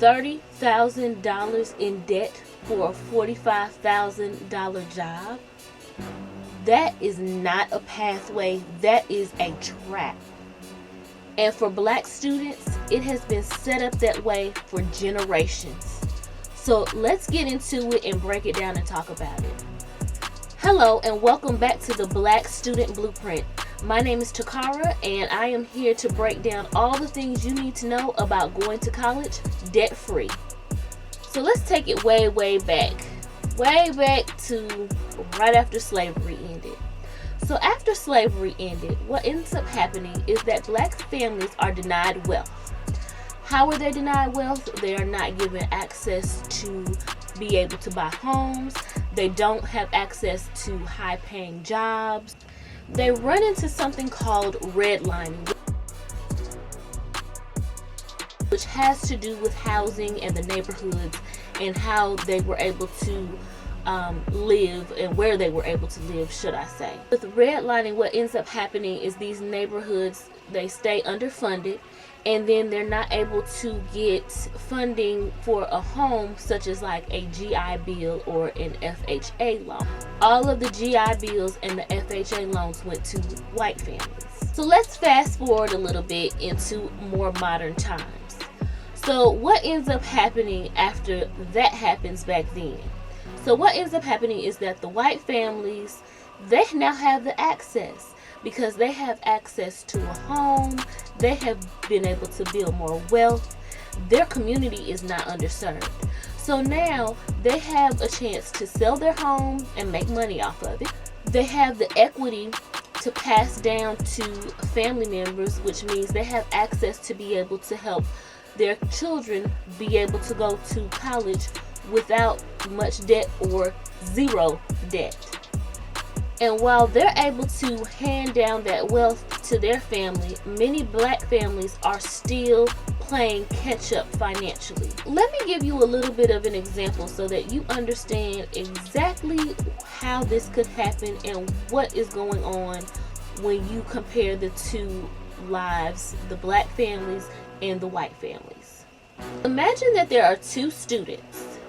$30,000 in debt for a $45,000 job. That is not a pathway, that is a trap. And for black students, it has been set up that way for generations. So let's get into it and break it down and talk about it. Hello and welcome back to the Black Student Blueprint. My name is Takara and I am here to break down all the things you need to know about going to college debt-free. So let's take it way back to right after slavery ended. So after slavery ended, what ends up happening is that black families are denied wealth. How are they denied wealth? They are not given access to be able to buy homes. They don't have access to high-paying jobs. They run into something called redlining, which has to do with housing and the neighborhoods and how they were able to live and where they were able to live, should I say. With redlining, what ends up happening is these neighborhoods, they stay underfunded, and then they're not able to get funding for a home such as like a GI Bill or an FHA loan. All of the GI Bills and the FHA loans went to white families. So let's fast forward a little bit into more modern times. So what ends up happening after that happens back then? So what ends up happening is that the white families, they now have the access because they have access to a home. They have been able to build more wealth. Their community is not underserved. So now they have a chance to sell their home and make money off of it. They have the equity to pass down to family members, which means they have access to be able to help their children be able to go to college without much debt or zero debt. And while they're able to hand down that wealth to their family, many black families are still playing catch up financially. Let me give you a little bit of an example so that you understand exactly how this could happen and what is going on when you compare the two lives, the black families and the white families. Imagine that there are two students.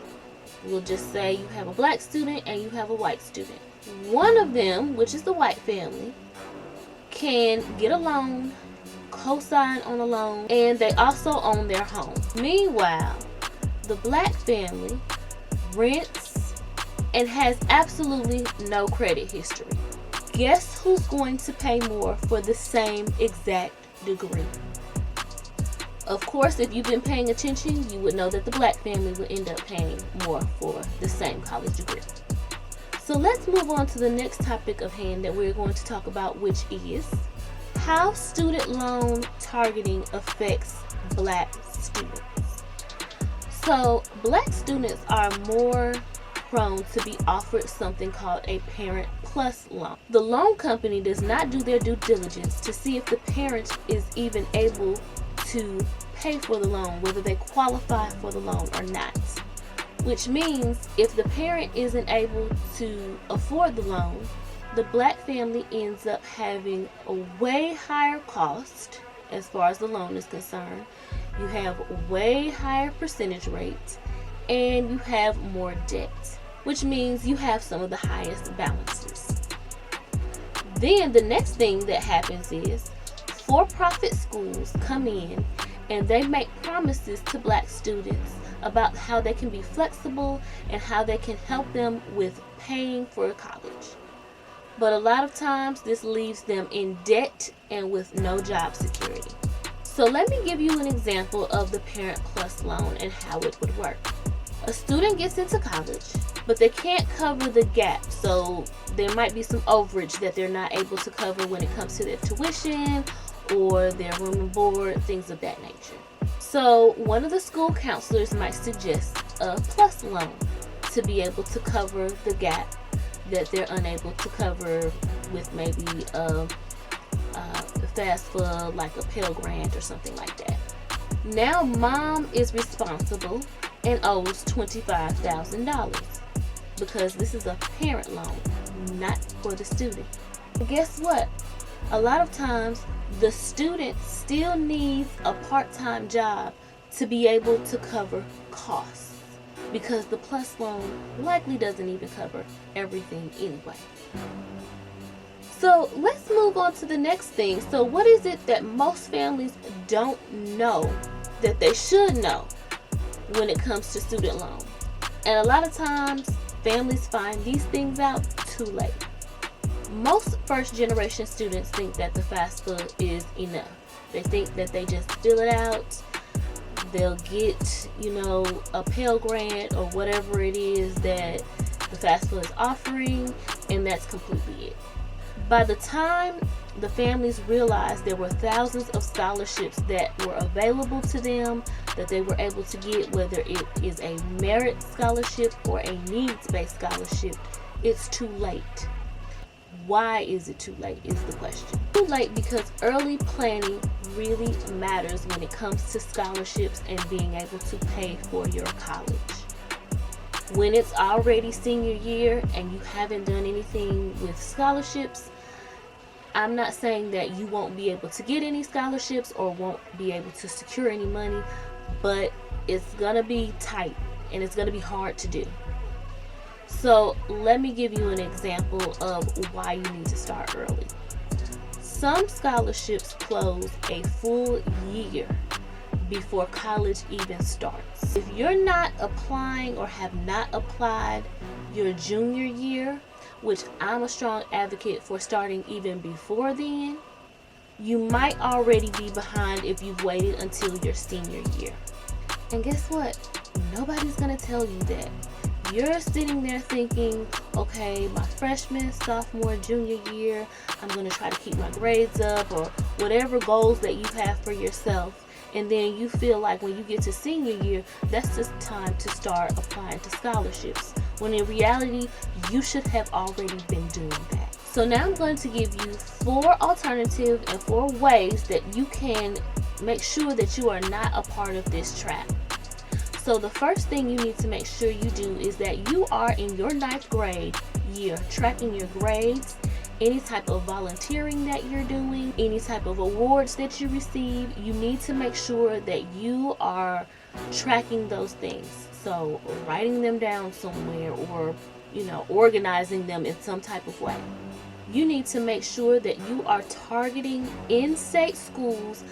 We'll just say you have a black student and you have a white student. One of them, which is the white family, can get a loan, co-sign on a loan, and they also own their home. Meanwhile, the black family rents and has absolutely no credit history. Guess who's going to pay more for the same exact degree? Of course, if you've been paying attention, you would know that the black family would end up paying more for the same college degree. So let's move on to the next topic of hand that we're going to talk about, which is how student loan targeting affects black students. So black students are more prone to be offered something called a Parent Plus loan. The loan company does not do their due diligence to see if the parent is even able to pay for the loan, whether they qualify for the loan or not. Which means if the parent isn't able to afford the loan, the black family ends up having a way higher cost as far as the loan is concerned. You have way higher percentage rates and you have more debt, which means you have some of the highest balances. Then the next thing that happens is for-profit schools come in and they make promises to black students about how they can be flexible and how they can help them with paying for college. But a lot of times this leaves them in debt and with no job security. So let me give you an example of the Parent Plus loan and how it would work. A student gets into college, but they can't cover the gap, so there might be some overage that they're not able to cover when it comes to their tuition or their room and board, things of that nature. So one of the school counselors might suggest a plus loan to be able to cover the gap that they're unable to cover with maybe a FAFSA, like a Pell Grant or something like that. Now mom is responsible and owes $25,000 because this is a parent loan, not for the student. And guess what? A lot of times the student still needs a part-time job to be able to cover costs, because the PLUS loan likely doesn't even cover everything anyway. So let's move on to the next thing. So what is it that most families don't know that they should know when it comes to student loan? And a lot of times families find these things out too late. Most first generation students think that the FAFSA is enough. They think that they just fill it out, they'll get, a Pell Grant or whatever it is that the FAFSA is offering, and that's completely it. By the time the families realized there were thousands of scholarships that were available to them that they were able to get, whether it is a merit scholarship or a needs-based scholarship, it's too late. Why is it too late is the question. Too late because early planning really matters when it comes to scholarships and being able to pay for your college. When it's already senior year and you haven't done anything with scholarships, I'm not saying that you won't be able to get any scholarships or won't be able to secure any money, but it's gonna be tight and it's gonna be hard to do. So let me give you an example of why you need to start early. Some scholarships close a full year before college even starts. If you're not applying or have not applied your junior year, which I'm a strong advocate for starting even before then, you might already be behind if you've waited until your senior year. And guess what? Nobody's gonna tell you that. You're sitting there thinking, okay, my freshman, sophomore, junior year, I'm gonna try to keep my grades up, or whatever goals that you have for yourself. And then you feel like when you get to senior year, that's the time to start applying to scholarships. When in reality, you should have already been doing that. So now I'm going to give you 4 alternatives and 4 ways that you can make sure that you are not a part of this trap. So the first thing you need to make sure you do is that you are in your 9th grade year tracking your grades, any type of volunteering that you're doing, any type of awards that you receive. You need to make sure that you are tracking those things. So writing them down somewhere, or organizing them in some type of way. You need to make sure that you are targeting in-state schools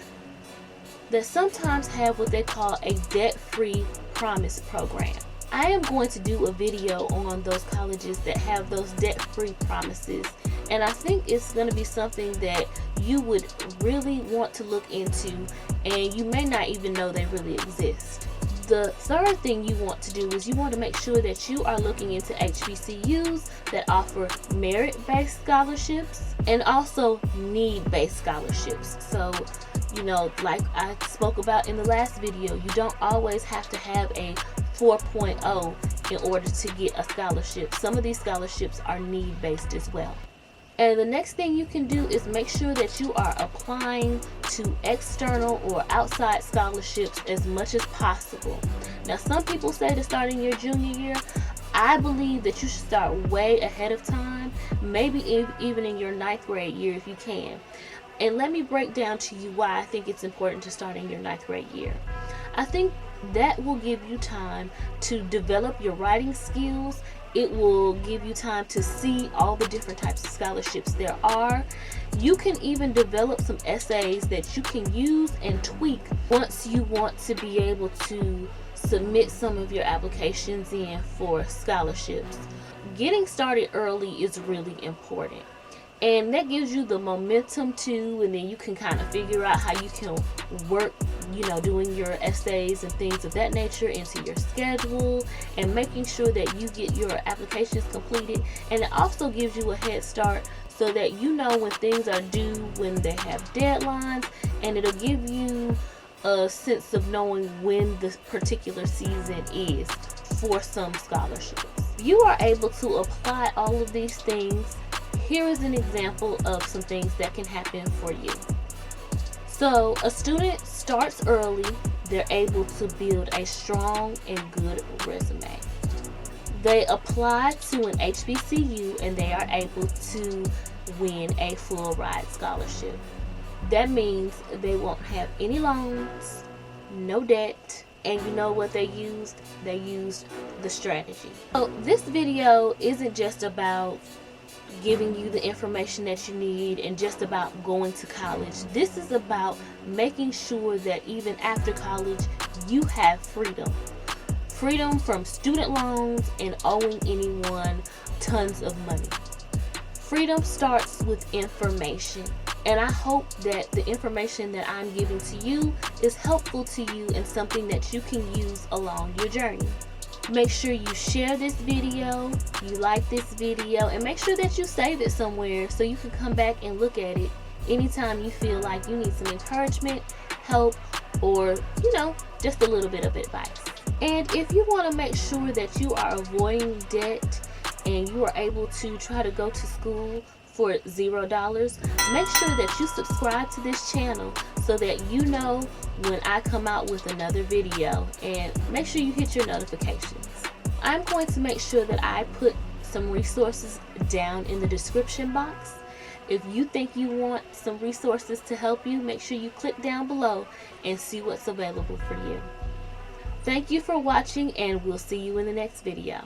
that sometimes have what they call a debt-free promise program. I am going to do a video on those colleges that have those debt-free promises, and I think it's going to be something that you would really want to look into, and you may not even know they really exist. The third thing you want to do is you want to make sure that you are looking into HBCUs that offer merit-based scholarships and also need-based scholarships. So, like I spoke about in the last video, you don't always have to have a 4.0 in order to get a scholarship. Some of these scholarships are need-based as well. And the next thing you can do is make sure that you are applying to external or outside scholarships as much as possible. Now, some people say to start in your junior year. I believe that you should start way ahead of time, maybe even in your 9th grade year if you can. And let me break down to you why I think it's important to start in your 9th grade year. I think that will give you time to develop your writing skills. It will give you time to see all the different types of scholarships there are. You can even develop some essays that you can use and tweak once you want to be able to submit some of your applications in for scholarships. Getting started early is really important. And that gives you the momentum too, and then you can kind of figure out how you can work, doing your essays and things of that nature into your schedule, and making sure that you get your applications completed. And it also gives you a head start so that you know when things are due, when they have deadlines, and it'll give you a sense of knowing when this particular season is for some scholarships. You are able to apply all of these things. Here is an example of some things that can happen for you. So a student starts early, they're able to build a strong and good resume. They apply to an HBCU and they are able to win a full ride scholarship. That means they won't have any loans, no debt, and you know what they used? They used the strategy. So this video isn't just about giving you the information that you need and just about going to college. This is about making sure that even after college you have freedom. Freedom from student loans and owing anyone tons of money. Freedom starts with information, and I hope that the information that I'm giving to you is helpful to you and something that you can use along your journey. Make sure you share this video, you like this video, and make sure that you save it somewhere so you can come back and look at it anytime you feel like you need some encouragement, help, or, just a little bit of advice. And if you want to make sure that you are avoiding debt and you are able to try to go to school for $0, make sure that you subscribe to this channel so that you know when I come out with another video, and make sure you hit your notifications. I'm going to make sure that I put some resources down in the description box. If you think you want some resources to help you, make sure you click down below and see what's available for you. Thank you for watching, and we'll see you in the next video.